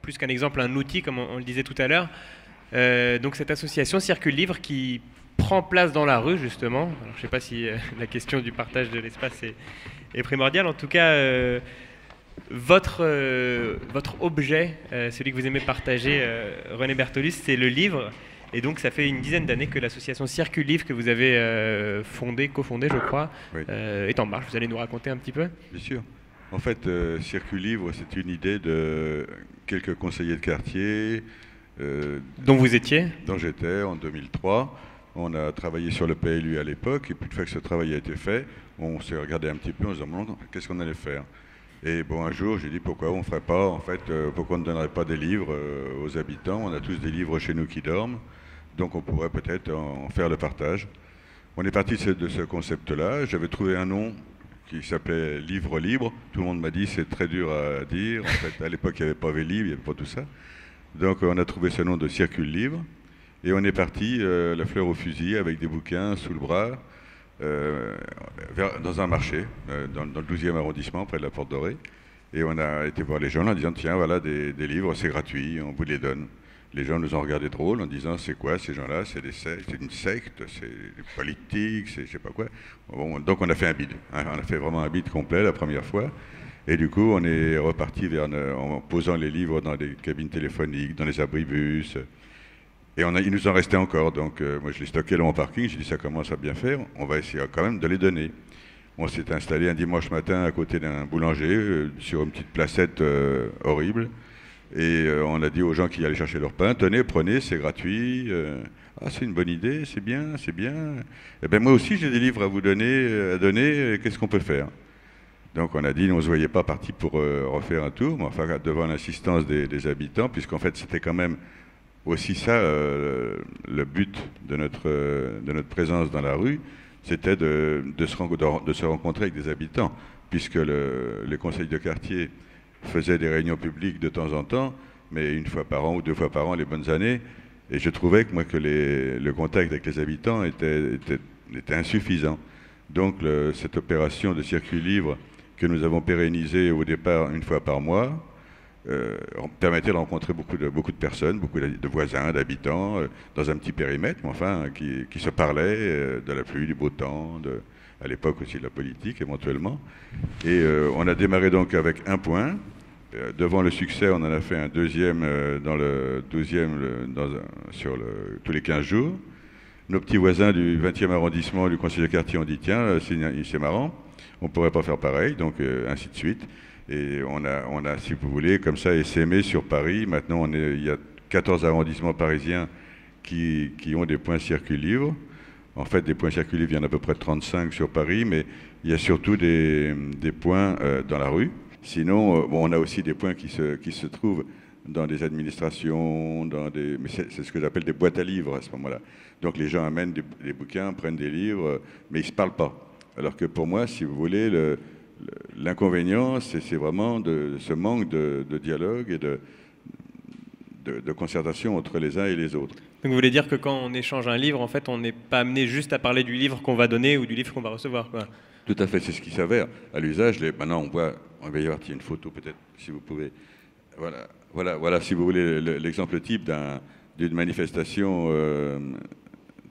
plus qu'un exemple, un outil, comme on le disait tout à l'heure. Donc cette association Circule Livre qui prend place dans la rue, justement. Alors, je ne sais pas si la question du partage de l'espace est primordiale. En tout cas, votre objet, celui que vous aimez partager, René Bertolus, c'est le livre. Et donc, ça fait une dizaine d'années que l'association Circule Livre, que vous avez cofondée, je crois, Oui. est en marche. Vous allez nous raconter un petit peu? Bien sûr. En fait, Circule Livre, c'est une idée de quelques conseillers de quartier Dont vous étiez? dont j'étais en 2003. On a travaillé sur le PLU à l'époque, et puis une fois que ce travail a été fait, on s'est regardé un petit peu en se demandant qu'est-ce qu'on allait faire. Et bon, un jour, j'ai dit pourquoi on ne ferait pas, en fait, pourquoi on ne donnerait pas des livres aux habitants. On a tous des livres chez nous qui dorment, donc on pourrait peut-être en faire le partage. On est parti de ce concept-là. J'avais trouvé un nom qui s'appelait Livre Libre. Tout le monde m'a dit c'est très dur à dire. En fait, à l'époque, il n'y avait pas Vélib, il n'y avait pas tout ça. Donc on a trouvé ce nom de Circule Livre. Et on est parti, la fleur au fusil, avec des bouquins sous le bras, dans un marché, dans le 12e arrondissement, près de la Porte Dorée. Et on a été voir les gens en disant tiens, voilà des livres, c'est gratuit, on vous les donne. Les gens nous ont regardé drôle en disant c'est quoi ces gens-là, c'est une secte, c'est politique, c'est je sais pas quoi. Bon, donc on a fait un bid, hein, on a fait vraiment un bid complet la première fois. Et du coup on est reparti en posant les livres dans des cabines téléphoniques, dans les abribus. Et il nous en restait encore, donc moi je les stockais dans mon parking, j'ai dit ça commence à bien faire, on va essayer quand même de les donner. On s'est installé un dimanche matin à côté d'un boulanger, sur une petite placette horrible. Et on a dit aux gens qui allaient chercher leur pain, tenez, prenez, c'est gratuit. Ah, c'est une bonne idée, c'est bien, c'est bien. Eh bien, moi aussi, j'ai des livres à vous donner, qu'est-ce qu'on peut faire? Donc on a dit, on ne se voyait pas parti pour refaire un tour, mais enfin, devant l'insistance des habitants, puisqu'en fait, c'était quand même aussi ça, le but de notre présence dans la rue, c'était de se rencontrer avec des habitants, puisque les conseils de quartier faisaient des réunions publiques de temps en temps, mais une fois par an ou deux fois par an, les bonnes années, et je trouvais que le contact avec les habitants était insuffisant. Donc cette opération de Circule Livre que nous avons pérennisée au départ une fois par mois, permettait de rencontrer beaucoup de personnes, beaucoup de voisins, d'habitants, dans un petit périmètre, mais enfin, qui se parlaient de la pluie, du beau temps, à l'époque aussi de la politique éventuellement. Et on a démarré donc avec un point. Devant le succès, on en a fait un deuxième dans le 12e, tous les 15 jours. Nos petits voisins du 20e arrondissement, du conseil de quartier, ont dit tiens, c'est marrant, on ne pourrait pas faire pareil, donc ainsi de suite. Et on a, si vous voulez, comme ça, essaimé sur Paris. Maintenant, il y a 14 arrondissements parisiens qui ont des points Circule Livre. En fait, des points Circule Livre, il y en a à peu près 35 sur Paris, mais il y a surtout des points dans la rue. Sinon, on a aussi des points qui se trouvent dans des administrations, mais c'est ce que j'appelle des boîtes à livres à ce moment-là. Donc les gens amènent des bouquins, prennent des livres, mais ils ne se parlent pas. Alors que pour moi, si vous voulez, l'inconvénient, c'est vraiment ce manque de dialogue et de concertation entre les uns et les autres. Donc vous voulez dire que quand on échange un livre, en fait, on n'est pas amené juste à parler du livre qu'on va donner ou du livre qu'on va recevoir, quoi. Tout à fait, c'est ce qui s'avère. À l'usage, maintenant on va y avoir une photo peut-être, si vous pouvez. Voilà, si vous voulez, l'exemple type d'une manifestation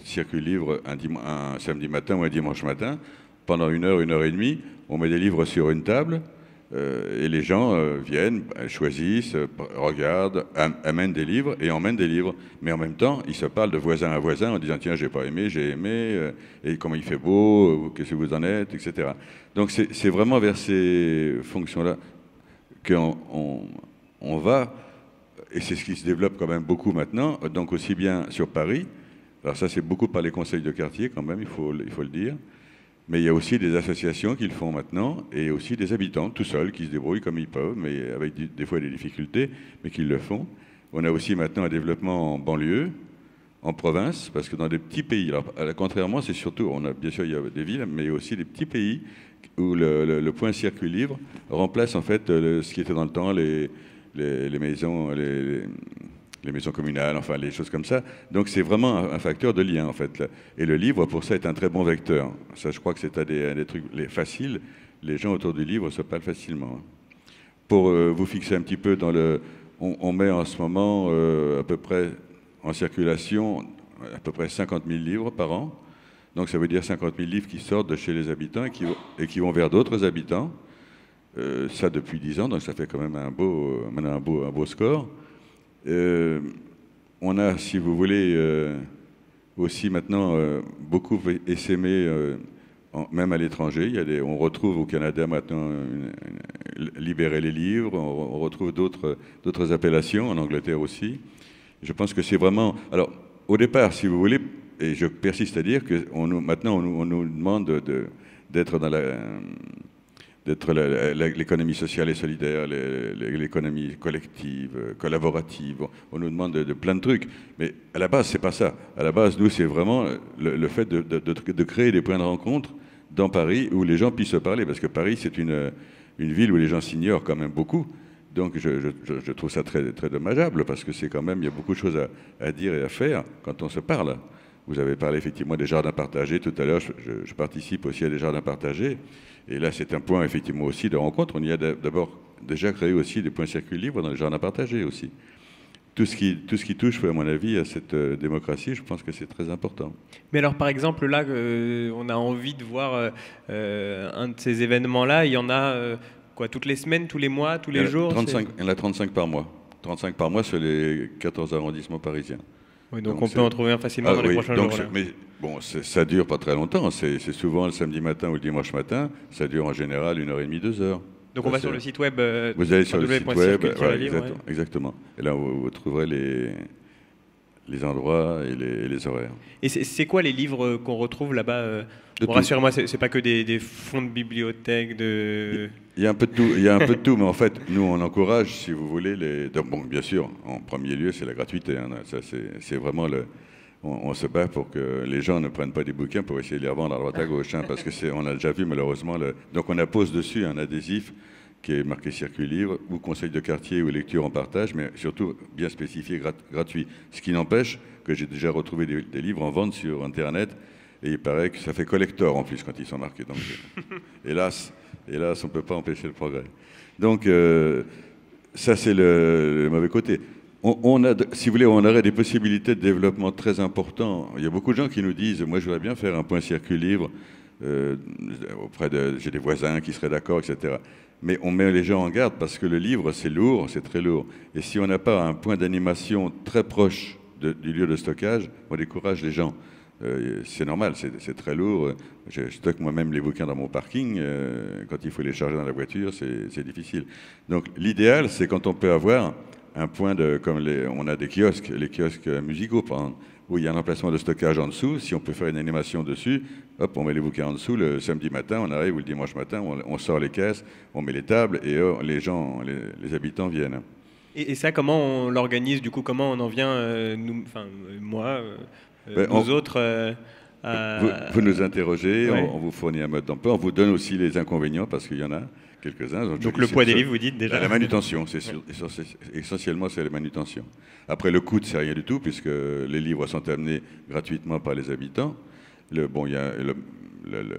Circule Livre un samedi matin ou un dimanche matin. Pendant une heure et demie, on met des livres sur une table et les gens viennent, choisissent, regardent, amènent des livres et emmènent des livres. Mais en même temps, ils se parlent de voisin à voisin en disant tiens, j'ai pas aimé, j'ai aimé, et comment il fait beau, qu'est-ce que vous en êtes, etc. Donc c'est vraiment vers ces fonctions-là qu'on va, et c'est ce qui se développe quand même beaucoup maintenant, donc aussi bien sur Paris. Alors ça, c'est beaucoup par les conseils de quartier quand même, il faut le dire. Mais il y a aussi des associations qui le font maintenant, et aussi des habitants tout seuls qui se débrouillent comme ils peuvent, mais avec des fois des difficultés, mais qui le font. On a aussi maintenant un développement en banlieue, en province, parce que dans des petits pays, alors contrairement, c'est surtout, bien sûr il y a des villes, mais aussi des petits pays où le point Circule Livre remplace en fait ce qui était dans le temps les maisons, les maisons communales, enfin les choses comme ça. Donc c'est vraiment un facteur de lien en fait. Et le livre pour ça est un très bon vecteur. Ça, je crois que c'est un des trucs faciles. Les gens autour du livre se parlent facilement. Pour vous fixer un petit peu dans on met en ce moment à peu près en circulation à peu près 50 000 livres par an. Donc ça veut dire 50 000 livres qui sortent de chez les habitants et qui vont vers d'autres habitants. Ça depuis 10 ans, donc ça fait quand même un beau score. On a, si vous voulez, aussi maintenant beaucoup essaimé, même à l'étranger. On retrouve au Canada maintenant libérer les livres, on retrouve d'autres appellations, en Angleterre aussi. Je pense que c'est vraiment... Alors, au départ, si vous voulez, et je persiste à dire que maintenant on nous demande d'être dans l'économie sociale et solidaire, l'économie collective, collaborative. On nous demande de plein de trucs. Mais à la base, c'est pas ça. À la base, nous, c'est vraiment le fait de créer des points de rencontre dans Paris où les gens puissent se parler. Parce que Paris, c'est une ville où les gens s'ignorent quand même beaucoup. Donc je trouve ça très, très dommageable parce que c'est quand même, il y a beaucoup de choses à dire et à faire quand on se parle. Vous avez parlé effectivement des jardins partagés. Tout à l'heure, je participe aussi à des jardins partagés. Et là, c'est un point effectivement aussi de rencontre. On y a d'abord déjà créé aussi des points circuits libres dans les jardins partagés aussi. Tout ce qui touche, à mon avis, à cette démocratie, je pense que c'est très important. Mais alors, par exemple, là, on a envie de voir un de ces événements-là. Il y en a quoi, toutes les semaines, tous les mois, tous les jours? Il y en a 35 par mois. 35 par mois sur les 14 arrondissements parisiens. Oui, donc on peut en trouver un facilement dans les prochains jours. Mais bon, ça dure pas très longtemps. C'est souvent le samedi matin ou le dimanche matin. Ça dure en général 1h30, 2 heures. Donc on va sur le site web. Vous allez sur le site web, voilà, livre, exactement. Et là, vous trouverez les endroits et les horaires. Et c'est quoi les livres qu'on retrouve là-bas? Bon, rassurez-moi, c'est pas que des fonds de bibliothèque, Il y a un peu de tout. Il y a un peu de tout, mais en fait, nous, on encourage, si vous voulez, bon, bien sûr, en premier lieu, c'est la gratuité. Hein. Ça, c'est vraiment on se bat pour que les gens ne prennent pas des bouquins pour essayer de les revendre à droite à gauche, hein, parce que on a déjà vu malheureusement. Donc on appose dessus un adhésif qui est marqué circuit livre ou conseil de quartier ou lecture en partage, mais surtout bien spécifié gratuit. Ce qui n'empêche que j'ai déjà retrouvé des livres en vente sur Internet. Et il paraît que ça fait collector en plus quand ils sont marqués. Donc, hélas, on ne peut pas empêcher le progrès. Donc, ça, c'est le mauvais côté. Si vous voulez, on aurait des possibilités de développement très importantes. Il y a beaucoup de gens qui nous disent, moi, je voudrais bien faire un point circuit livre j'ai des voisins qui seraient d'accord, etc. Mais on met les gens en garde parce que le livre, c'est lourd, c'est très lourd. Et si on n'a pas un point d'animation très proche du lieu de stockage, on décourage les gens. C'est normal, c'est très lourd. Je stocke moi-même les bouquins dans mon parking. Quand il faut les charger dans la voiture, c'est difficile. Donc l'idéal, c'est quand on peut avoir un point comme on a des kiosques, les kiosques musicaux, par exemple, où il y a un emplacement de stockage en dessous. Si on peut faire une animation dessus, hop, on met les bouquins en dessous. Le samedi matin, on arrive, ou le dimanche matin, on sort les caisses, on met les tables, et les gens, les habitants viennent. Et ça, comment on l'organise, du coup? Comment on en vient, moi nous autres vous nous interrogez, ouais. on vous fournit un mode d'emploi, on vous donne aussi les inconvénients parce qu'il y en a quelques-uns. Donc le poids des livres, vous dites déjà? La manutention, essentiellement c'est la manutention. Après le coût, c'est rien du tout puisque les livres sont amenés gratuitement par les habitants. Il y a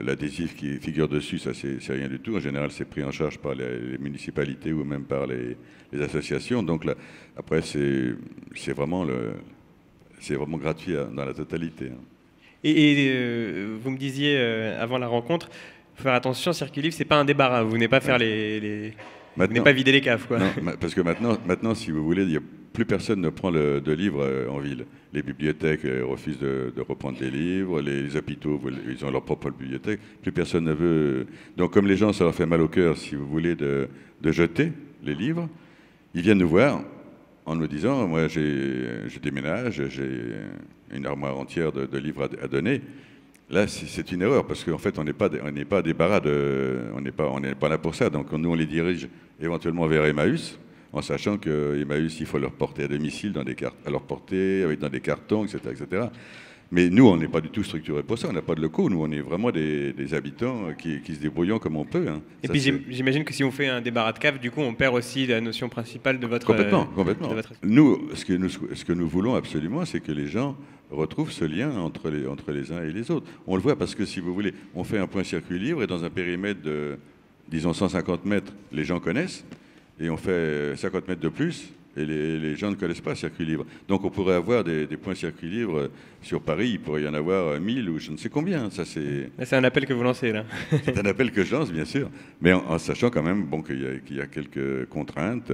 l'adhésif qui figure dessus, ça c'est rien du tout. En général, c'est pris en charge par les municipalités ou même par les associations. Donc là, après, c'est vraiment gratuit dans la totalité. Et vous me disiez avant la rencontre, faut faire attention, Circuit Livre, c'est pas un débarras. Vous venez pas faire vous venez pas vider les caves, quoi. Non, parce que maintenant, si vous voulez, plus personne ne prend de livres en ville. Les bibliothèques refusent de reprendre des livres, les hôpitaux, ils ont leur propre bibliothèque. Plus personne ne veut. Donc, comme les gens, ça leur fait mal au cœur, si vous voulez, de jeter les livres, ils viennent nous voir en nous disant, moi, je déménage, j'ai une armoire entière de livres à donner. Là, c'est une erreur, parce qu'en fait, on n'est pas débarras on n'est pas là pour ça. Donc, nous, on les dirige éventuellement vers Emmaüs, en sachant que Emmaüs, il faut leur porter à domicile, à leur porter, dans des cartons, etc., etc. Mais nous, on n'est pas du tout structuré pour ça, on n'a pas de locaux. Nous, on est vraiment des habitants qui se débrouillent comme on peut. Hein. Et puis, j'imagine que si on fait un débarras de cave, du coup, on perd aussi la notion principale de votre... Complètement. Nous, ce que nous voulons absolument, c'est que les gens retrouvent ce lien entre les uns et les autres. On le voit parce que, si vous voulez, on fait un point circuit libre et dans un périmètre de, disons, 150 mètres, les gens connaissent, et on fait 50 mètres de plus, Et les gens ne connaissent pas Circuit Libre. Donc on pourrait avoir des points Circuit Libre sur Paris, il pourrait y en avoir 1000 ou je ne sais combien. Ça, c'est un appel que vous lancez là. C'est un appel que je lance, bien sûr, mais en sachant quand même bon, qu'il y a quelques contraintes,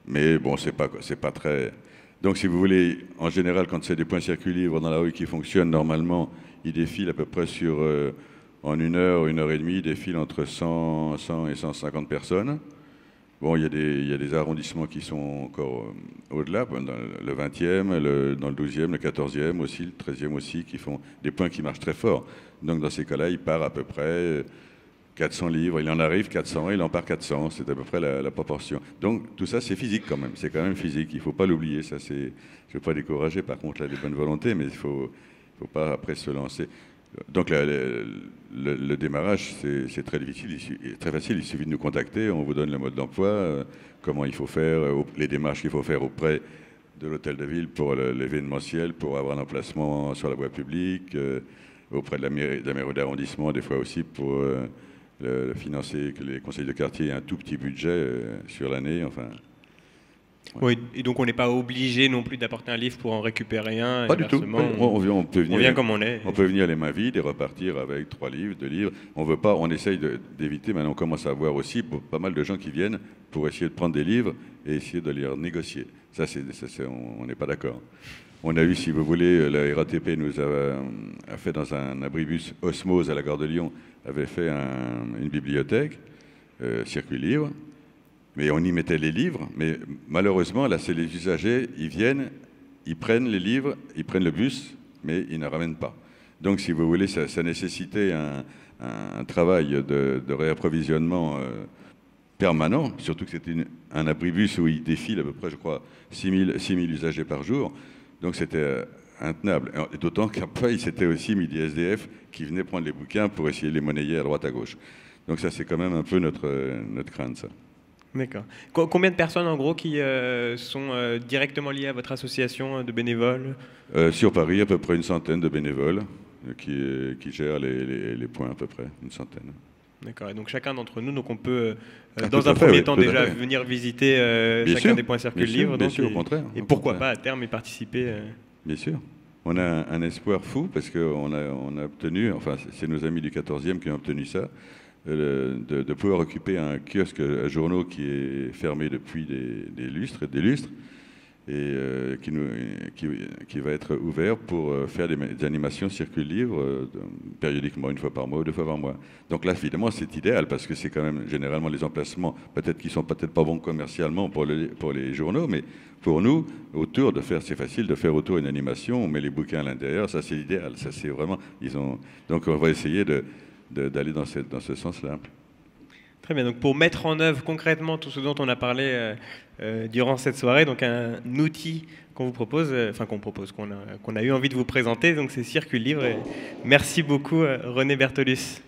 mais bon, c'est pas très... Donc si vous voulez, en général, quand c'est des points Circuit Libre dans la rue qui fonctionnent, normalement, ils défilent à peu près en 1 heure et demie, ils défilent entre 100 et 150 personnes. Bon, il y a des arrondissements qui sont encore au-delà, dans le 20e, dans le 12e, le 14e aussi, le 13e aussi, qui font des points qui marchent très fort. Donc dans ces cas-là, il part à peu près 400 livres. Il en arrive 400, il en part 400. C'est à peu près la proportion. Donc tout ça, c'est physique quand même. C'est quand même physique. Il ne faut pas l'oublier. Ça, je ne veux pas décourager par contre là, les bonnes volontés, mais il ne faut pas après se lancer. Donc le démarrage, c'est très difficile, très facile. Il suffit de nous contacter, on vous donne le mode d'emploi, comment il faut faire, les démarches qu'il faut faire auprès de l'hôtel de ville pour l'événementiel, pour avoir un emplacement sur la voie publique, auprès de la mairie d'arrondissement, des fois aussi pour financer que les conseils de quartier aient un tout petit budget sur l'année. Enfin. Oui, et donc on n'est pas obligé non plus d'apporter un livre pour en récupérer un. Pas du tout. On peut venir, on vient comme on est. On peut venir les mains vides et repartir avec 3 livres, 2 livres. On veut pas. On essaye d'éviter. Maintenant, on commence à voir aussi pas mal de gens qui viennent pour essayer de prendre des livres et essayer de les négocier. On n'est pas d'accord. On a eu, si vous voulez, la RATP nous a fait dans un abribus Osmose à la gare de Lyon, avait fait une bibliothèque, Circuit Libre. Mais on y mettait les livres, mais malheureusement, là, c'est les usagers, ils viennent, ils prennent les livres, ils prennent le bus, mais ils ne ramènent pas. Donc, si vous voulez, ça nécessitait un travail de réapprovisionnement permanent, surtout que c'était un abribus où il défile à peu près, je crois, 6000 usagers par jour. Donc, c'était intenable. Et d'autant qu'après, c'était aussi mis des SDF qui venaient prendre les bouquins pour essayer de les monnayer à droite, à gauche. Donc, ça, c'est quand même un peu notre crainte, ça. D'accord. Combien de personnes, en gros, qui sont directement liées à votre association de bénévoles? Sur Paris, à peu près une centaine de bénévoles qui gèrent les points, à peu près, une centaine. D'accord. Et donc chacun d'entre nous, donc on peut, dans un premier temps, déjà venir visiter chacun des points Circuit Libre. Bien sûr, au contraire. Et pourquoi pas, à terme, y participer Bien sûr. On a un espoir fou, parce qu'on a obtenu, enfin, c'est nos amis du 14e qui ont obtenu ça, de pouvoir occuper un kiosque à journaux qui est fermé depuis des lustres, et qui va être ouvert pour faire des animations Circuit Libre périodiquement, 1 fois par mois ou 2 fois par mois. Donc là, évidemment, c'est idéal parce que c'est quand même généralement les emplacements, peut-être qui sont peut-être pas bons commercialement pour les journaux, mais pour nous, autour c'est facile de faire autour une animation, on met les bouquins à l'intérieur, ça c'est l'idéal. Ça c'est vraiment, donc on va essayer d'aller dans ce sens-là. Très bien. Donc pour mettre en œuvre concrètement tout ce dont on a parlé durant cette soirée, donc un outil qu'on vous propose, qu'on a eu envie de vous présenter, donc c'est Circuit Libre. Et merci beaucoup René Bertolus.